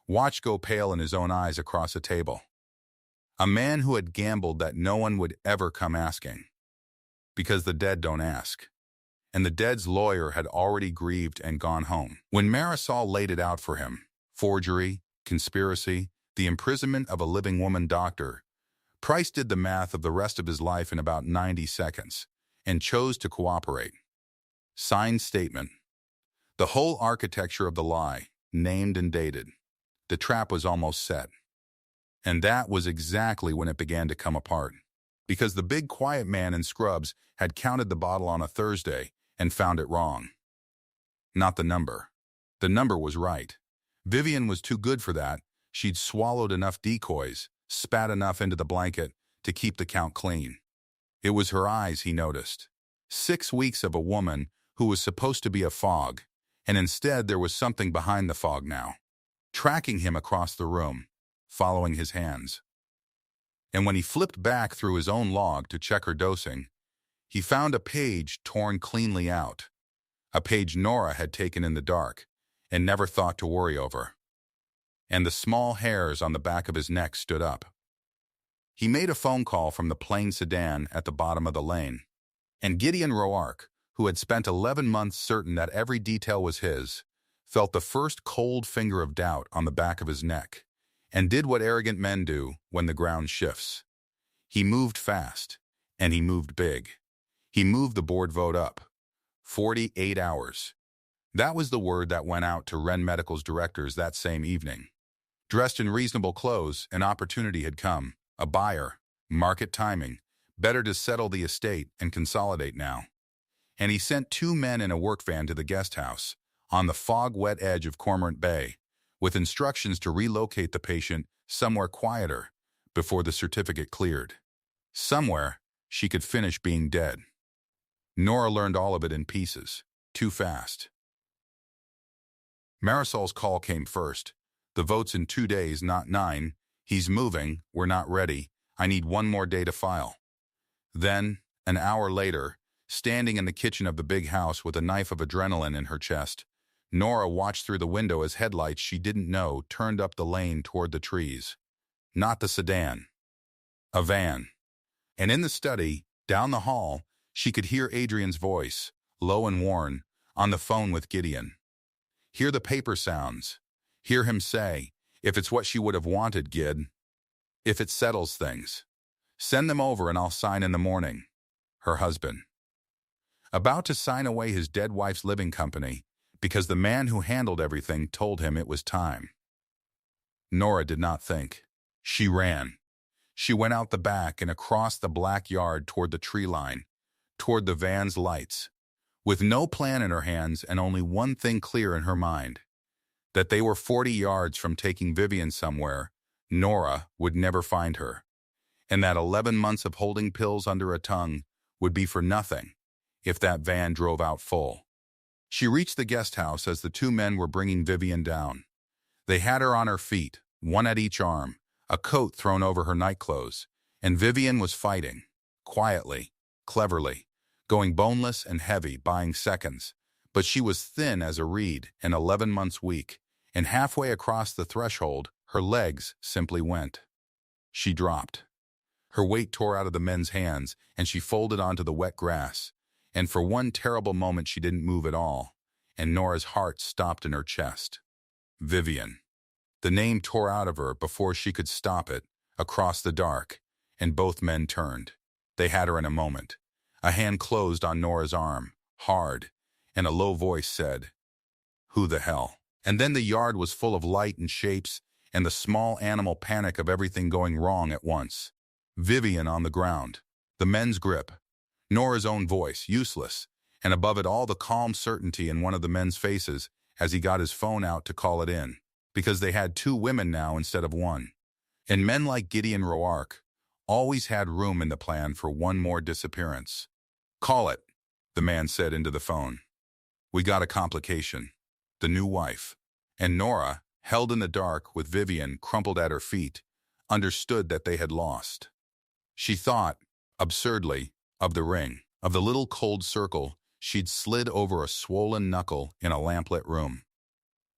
watched go pale in his own eyes across a table. A man who had gambled that no one would ever come asking. Because the dead don't ask. And the dead's lawyer had already grieved and gone home. When Marisol laid it out for him, forgery, conspiracy, the imprisonment of a living woman doctor, Price did the math of the rest of his life in about 90 seconds and chose to cooperate. Signed statement. The whole architecture of the lie, named and dated. The trap was almost set. And that was exactly when it began to come apart. Because the big quiet man in scrubs had counted the bottle on a Thursday and found it wrong. Not the number. The number was right. Vivian was too good for that. She'd swallowed enough decoys, spat enough into the blanket to keep the count clean. It was her eyes he noticed. 6 weeks of a woman who was supposed to be a fog, and instead there was something behind the fog now, tracking him across the room, following his hands. And when he flipped back through his own log to check her dosing, he found a page torn cleanly out, a page Nora had taken in the dark and never thought to worry over. And the small hairs on the back of his neck stood up. He made a phone call from the plain sedan at the bottom of the lane, and Gideon Roark, who had spent 11 months certain that every detail was his, felt the first cold finger of doubt on the back of his neck, and did what arrogant men do when the ground shifts. He moved fast, and he moved big. He moved the board vote up. 48 hours. That was the word that went out to Wren Medical's directors that same evening. Dressed in reasonable clothes, an opportunity had come. A buyer, market timing, better to settle the estate and consolidate now. And he sent 2 men in a work van to the guest house, on the fog-wet edge of Cormorant Bay, with instructions to relocate the patient somewhere quieter before the certificate cleared. Somewhere she could finish being dead. Nora learned all of it in pieces, too fast. Marisol's call came first. The vote's in 2 days, not 9. He's moving. We're not ready. I need 1 more day to file. Then, An hour later, standing in the kitchen of the big house with a knife of adrenaline in her chest, Nora watched through the window as headlights she didn't know turned up the lane toward the trees. Not the sedan. A van. And in the study, down the hall, she could hear Adrian's voice, low and worn, on the phone with Gideon. Hear the paper sounds. Hear him say, "If it's what she would have wanted, Gid. If it settles things. Send them over and I'll sign in the morning." Her husband. About to sign away his dead wife's living company because the man who handled everything told him it was time. Nora did not think. She ran. She went out the back and across the black yard toward the tree line, toward the van's lights, with no plan in her hands and only one thing clear in her mind, that they were 40 yards from taking Vivian somewhere Nora would never find her, and that 11 months of holding pills under a tongue would be for nothing if that van drove out full. She reached the guest house as the two men were bringing Vivian down. They had her on her feet, one at each arm, a coat thrown over her nightclothes, and Vivian was fighting, quietly, cleverly, going boneless and heavy, buying seconds, but she was thin as a reed and 11 months weak, and halfway across the threshold, her legs simply went. She dropped. Her weight tore out of the men's hands, and she folded onto the wet grass, and for one terrible moment she didn't move at all, and Nora's heart stopped in her chest. Vivian. The name tore out of her before she could stop it, across the dark, and both men turned. They had her in a moment. A hand closed on Nora's arm, hard, and a low voice said, "Who the hell?" And then the yard was full of light and shapes and the small animal panic of everything going wrong at once. Vivian on the ground, the men's grip, Nora's own voice, useless, and above it all the calm certainty in one of the men's faces as he got his phone out to call it in, because they had two women now instead of one. And men like Gideon Roark always had room in the plan for one more disappearance. "Call it," the man said into the phone. "We got a complication. The new wife." And Nora, held in the dark with Vivian crumpled at her feet, understood that they had lost. She thought, absurdly, of the ring, of the little cold circle she'd slid over a swollen knuckle in a lamplit room.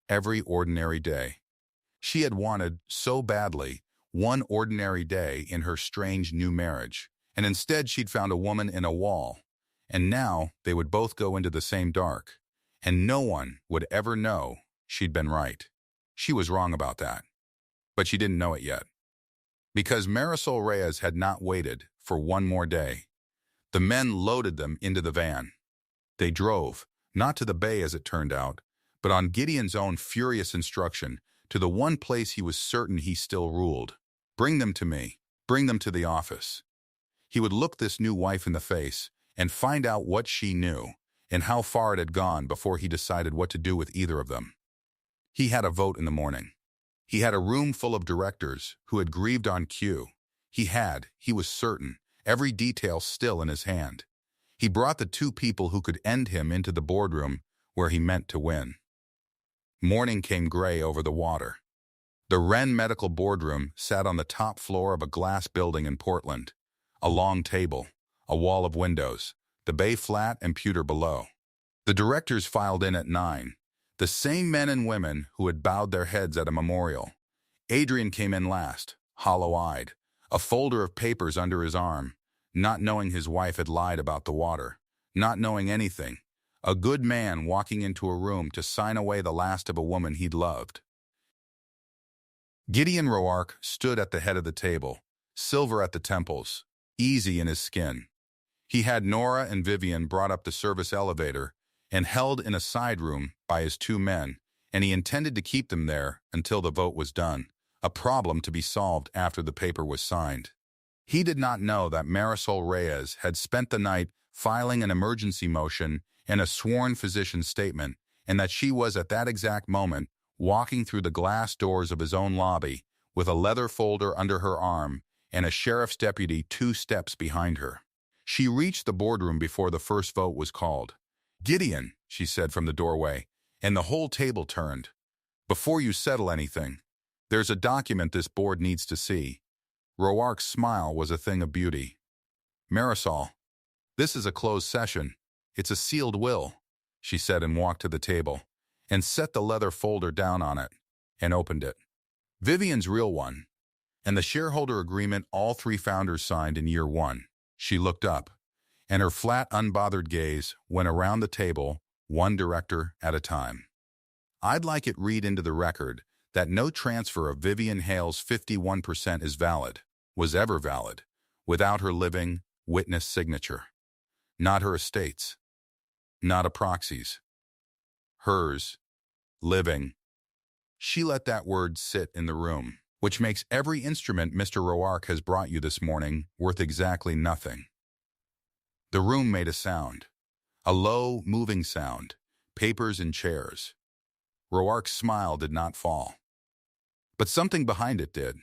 Every ordinary day. She had wanted, so badly, one ordinary day in her strange new marriage, and instead she'd found a woman in a wall, and now they would both go into the same dark, and no one would ever know she'd been right. She was wrong about that, but she didn't know it yet. Because Marisol Reyes had not waited for one more day. The men loaded them into the van. They drove, not to the bay as it turned out, but on Gideon's own furious instruction, to the one place he was certain he still ruled. Bring them to me. Bring them to the office. He would look this new wife in the face and find out what she knew and how far it had gone before he decided what to do with either of them. He had a vote in the morning. He had a room full of directors who had grieved on cue. He was certain, every detail still in his hand. He brought the two people who could end him into the boardroom where he meant to win. Morning came gray over the water. The Wren Medical Boardroom sat on the top floor of a glass building in Portland. A long table, a wall of windows, the bay flat and pewter below. The directors filed in at 9, the same men and women who had bowed their heads at a memorial. Adrian came in last, hollow-eyed, a folder of papers under his arm, not knowing his wife had lied about the water, not knowing anything, a good man walking into a room to sign away the last of a woman he'd loved. Gideon Roark stood at the head of the table, silver at the temples, easy in his skin. He had Nora and Vivian brought up the service elevator and held in a side room by his two men, and he intended to keep them there until the vote was done, a problem to be solved after the paper was signed. He did not know that Marisol Reyes had spent the night filing an emergency motion and a sworn physician's statement, and that she was at that exact moment walking through the glass doors of his own lobby with a leather folder under her arm and a sheriff's deputy 2 steps behind her. She reached the boardroom before the first vote was called. "Gideon," she said from the doorway, and the whole table turned. "Before you settle anything, there's a document this board needs to see." Roark's smile was a thing of beauty. "Marisol, This is a closed session. It's a sealed will, she said and walked to the table and set the leather folder down on it and opened it. Vivian's real one, and the shareholder agreement all three founders signed in year one. She looked up, and her flat, unbothered gaze went around the table, one director at a time. I'd like it read into the record that no transfer of Vivian Hale's 51% was ever valid, without her living witness signature. Not her estate's, not a proxy's. Hers, living. She let that word sit in the room, which makes every instrument Mr. Roark has brought you this morning worth exactly nothing. The room made a sound, a low, moving sound, papers and chairs. Roark's smile did not fall, but something behind it did.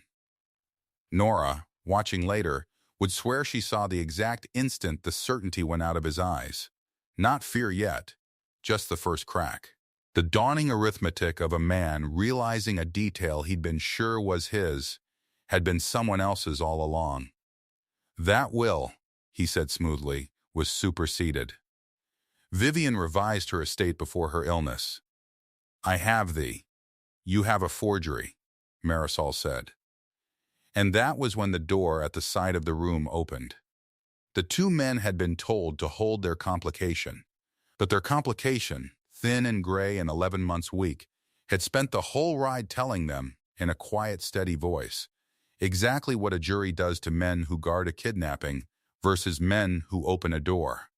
Nora, watching later, would swear she saw the exact instant the certainty went out of his eyes. Not fear yet, just the first crack. The dawning arithmetic of a man realizing a detail he'd been sure was his had been someone else's all along. That will, he said smoothly, was superseded. Vivian revised her estate before her illness. I have thee. You have a forgery, Marisol said. And that was when the door at the side of the room opened. The two men had been told to hold their complication, but their complication, thin and gray and 11 months weak, had spent the whole ride telling them, in a quiet, steady voice, exactly what a jury does to men who guard a kidnapping versus men who open a door.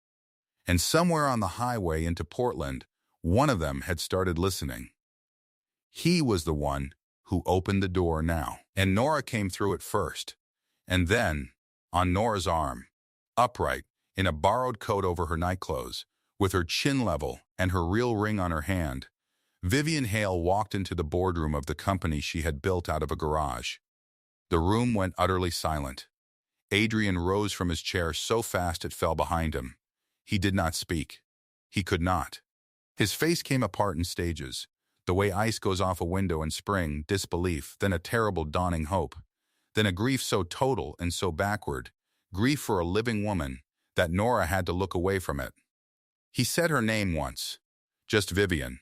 And somewhere on the highway into Portland, one of them had started listening. He was the one who opened the door now, and Nora came through it first. And then, on Nora's arm, upright, in a borrowed coat over her nightclothes, with her chin level and her real ring on her hand, Vivian Hale walked into the boardroom of the company she had built out of a garage. The room went utterly silent. Adrian rose from his chair so fast it fell behind him. He did not speak. He could not. His face came apart in stages, the way ice goes off a window in spring, disbelief, then a terrible dawning hope, then a grief so total and so backward, grief for a living woman, that Nora had to look away from it. He said her name once, just Vivian,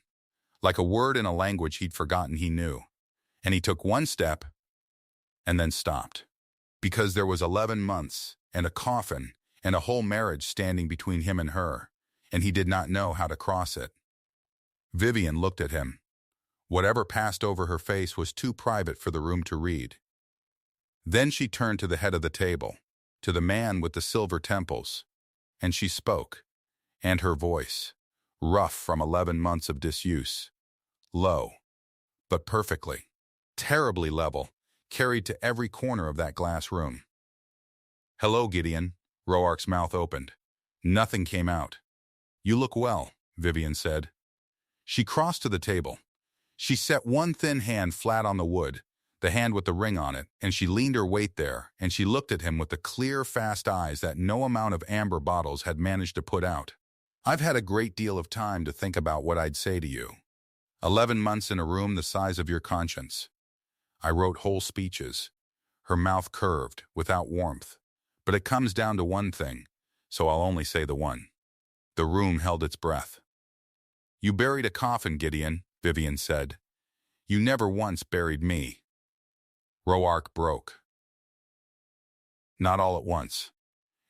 like a word in a language he'd forgotten he knew, and he took one step and then stopped, because there was 11 months and a coffin and a whole marriage standing between him and her, and he did not know how to cross it. Vivian looked at him. Whatever passed over her face was too private for the room to read. Then she turned to the head of the table, to the man with the silver temples, and she spoke, and her voice, rough from 11 months of disuse, low, but perfectly, terribly level, carried to every corner of that glass room. Hello, Gideon. Roark's mouth opened. Nothing came out. You look well, Vivian said. She crossed to the table. She set one thin hand flat on the wood, the hand with the ring on it, and she leaned her weight there, and she looked at him with the clear, fast eyes that no amount of amber bottles had managed to put out. I've had a great deal of time to think about what I'd say to you. 11 months in a room the size of your conscience. I wrote whole speeches. Her mouth curved, without warmth. But it comes down to one thing, so I'll only say the one. The room held its breath. You buried a coffin, Gideon, Vivian said. You never once buried me. Roark broke. Not all at once.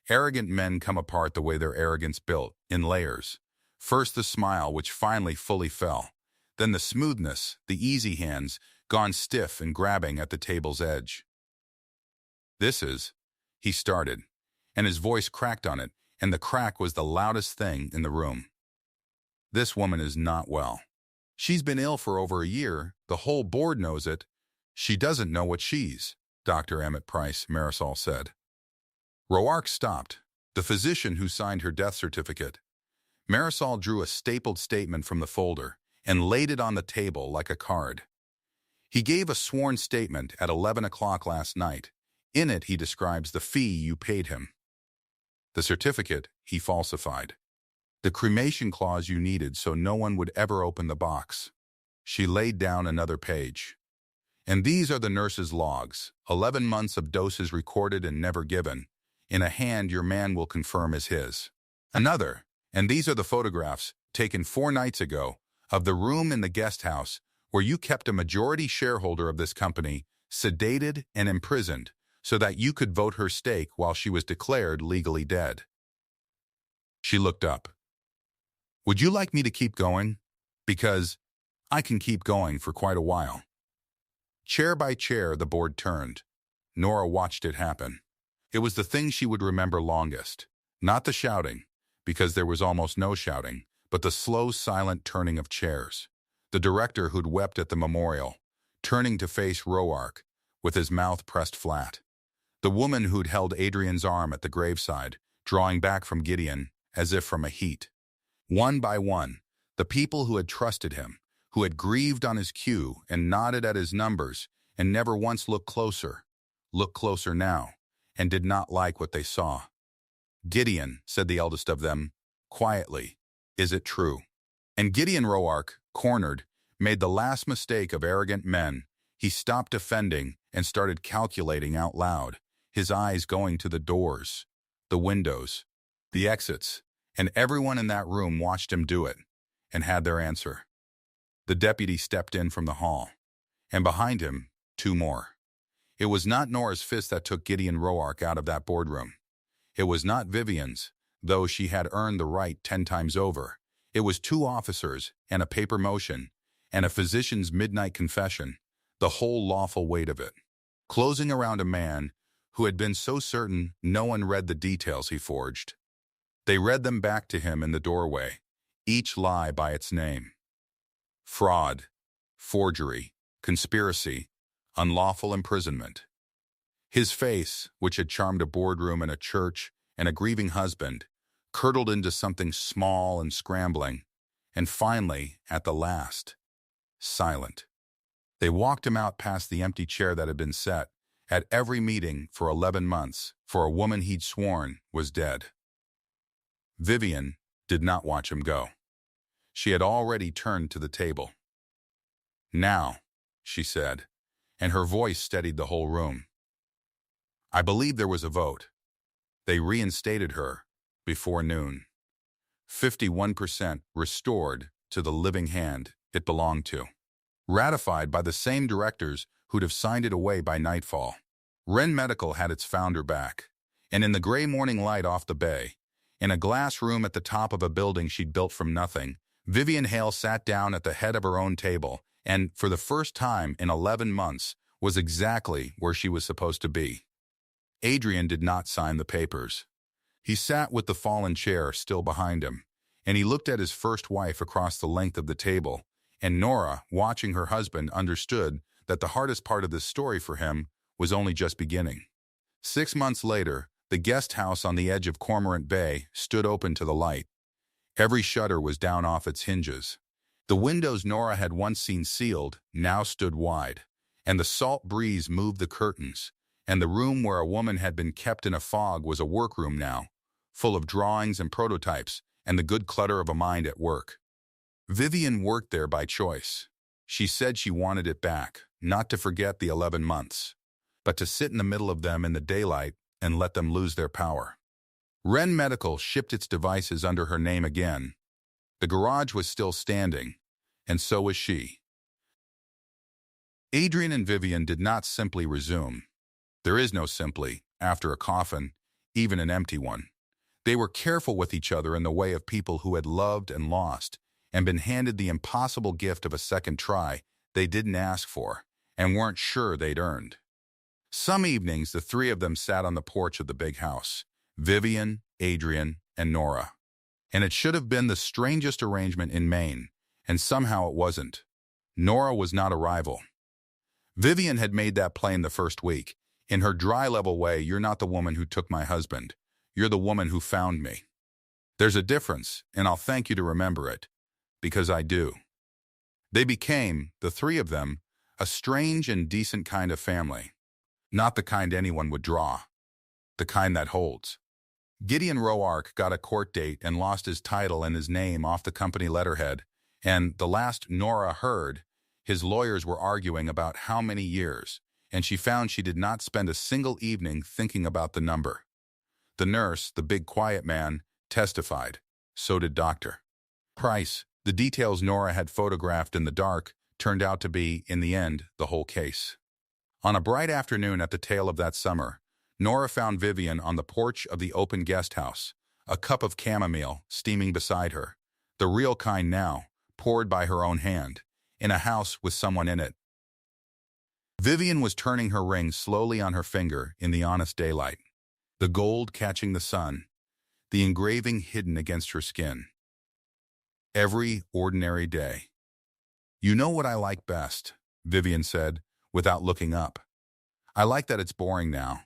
Arrogant men come apart the way their arrogance built, in layers. First the smile, which finally fully fell. Then the smoothness, the easy hands, gone stiff and grabbing at the table's edge. This is, he started, and his voice cracked on it, and the crack was the loudest thing in the room. This woman is not well. She's been ill for over a year. The whole board knows it. She doesn't know what she's, Dr. Emmett Price, Marisol said. Roark stopped, the physician who signed her death certificate. Marisol drew a stapled statement from the folder and laid it on the table like a card. He gave a sworn statement at 11 o'clock last night. In it, he describes the fee you paid him. The certificate he falsified. The cremation clause you needed so no one would ever open the box. She laid down another page. And these are the nurse's logs, 11 months of doses recorded and never given, in a hand your man will confirm is his. Another, and these are the photographs taken 4 nights ago of the room in the guest house where you kept a majority shareholder of this company sedated and imprisoned so that you could vote her stake while she was declared legally dead. She looked up. Would you like me to keep going? Because I can keep going for quite a while. Chair by chair, the board turned. Nora watched it happen. It was the thing she would remember longest. Not the shouting, because there was almost no shouting, but the slow, silent turning of chairs. The director who'd wept at the memorial, turning to face Roark, with his mouth pressed flat. The woman who'd held Adrian's arm at the graveside, drawing back from Gideon, as if from a heat. One by one, the people who had trusted him, who had grieved on his cue and nodded at his numbers and never once looked closer now, and did not like what they saw. Gideon, said the eldest of them, quietly, is it true? And Gideon Roark, cornered, made the last mistake of arrogant men. He stopped defending and started calculating out loud, his eyes going to the doors, the windows, the exits, and everyone in that room watched him do it and had their answer. The deputy stepped in from the hall, and behind him, 2 more. It was not Nora's fist that took Gideon Roark out of that boardroom. It was not Vivian's, though she had earned the right 10 times over. It was 2 officers and a paper motion and a physician's midnight confession, the whole lawful weight of it, closing around a man who had been so certain no one read the details he forged. They read them back to him in the doorway, each lie by its name. Fraud, forgery, conspiracy, unlawful imprisonment. His face, which had charmed a boardroom and a church and a grieving husband, curdled into something small and scrambling, and finally, at the last, silent. They walked him out past the empty chair that had been set at every meeting for 11 months for a woman he'd sworn was dead. Vivian did not watch him go. She had already turned to the table. Now, she said, and her voice steadied the whole room. I believe there was a vote. They reinstated her before noon. 51% restored to the living hand it belonged to. Ratified by the same directors who'd have signed it away by nightfall. Wren Medical had its founder back, and in the gray morning light off the bay, in a glass room at the top of a building she'd built from nothing, Vivian Hale sat down at the head of her own table and, for the first time in 11 months, was exactly where she was supposed to be. Adrian did not sign the papers. He sat with the fallen chair still behind him, and he looked at his first wife across the length of the table, and Nora, watching her husband, understood that the hardest part of this story for him was only just beginning. 6 months later, the guest house on the edge of Cormorant Bay stood open to the light. Every shutter was down off its hinges. The windows Nora had once seen sealed now stood wide, and the salt breeze moved the curtains, and the room where a woman had been kept in a fog was a workroom now, full of drawings and prototypes and the good clutter of a mind at work. Vivian worked there by choice. She said she wanted it back, not to forget the 11 months, but to sit in the middle of them in the daylight and let them lose their power. Wren Medical shipped its devices under her name again. The garage was still standing, and so was she. Adrian and Vivian did not simply resume. There is no simply, after a coffin, even an empty one. They were careful with each other in the way of people who had loved and lost, and been handed the impossible gift of a second try they didn't ask for, and weren't sure they'd earned. Some evenings, the 3 of them sat on the porch of the big house, Vivian, Adrian, and Nora. And it should have been the strangest arrangement in Maine, and somehow it wasn't. Nora was not a rival. Vivian had made that plain the first week. In her dry, level way, you're not the woman who took my husband. You're the woman who found me. There's a difference, and I'll thank you to remember it, because I do. They became, the 3 of them, a strange and decent kind of family. Not the kind anyone would draw. The kind that holds. Gideon Roark got a court date and lost his title and his name off the company letterhead, and the last Nora heard, his lawyers were arguing about how many years, and she found she did not spend a single evening thinking about the number. The nurse, the big quiet man, testified. So did Dr. Price. The details Nora had photographed in the dark turned out to be, in the end, the whole case. On a bright afternoon at the tail of that summer, Nora found Vivian on the porch of the open guest house, a cup of chamomile steaming beside her, the real kind now, poured by her own hand, in a house with someone in it. Vivian was turning her ring slowly on her finger in the honest daylight, the gold catching the sun, the engraving hidden against her skin. Every ordinary day. "You know what I like best," Vivian said, without looking up. "I like that it's boring now.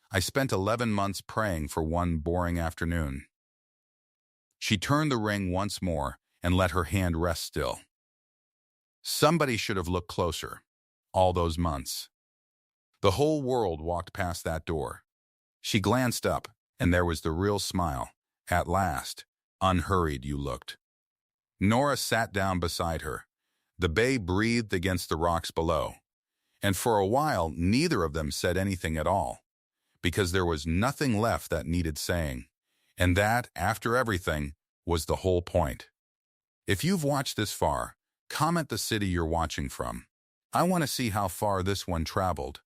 I spent 11 months praying for one boring afternoon." She turned the ring once more and let her hand rest still. Somebody should have looked closer. All those months. The whole world walked past that door. She glanced up, and there was the real smile. At last, unhurried you looked. Nora sat down beside her. The bay breathed against the rocks below, and for a while neither of them said anything at all, because there was nothing left that needed saying, and that, after everything, was the whole point. If you've watched this far, comment the city you're watching from. I want to see how far this one traveled.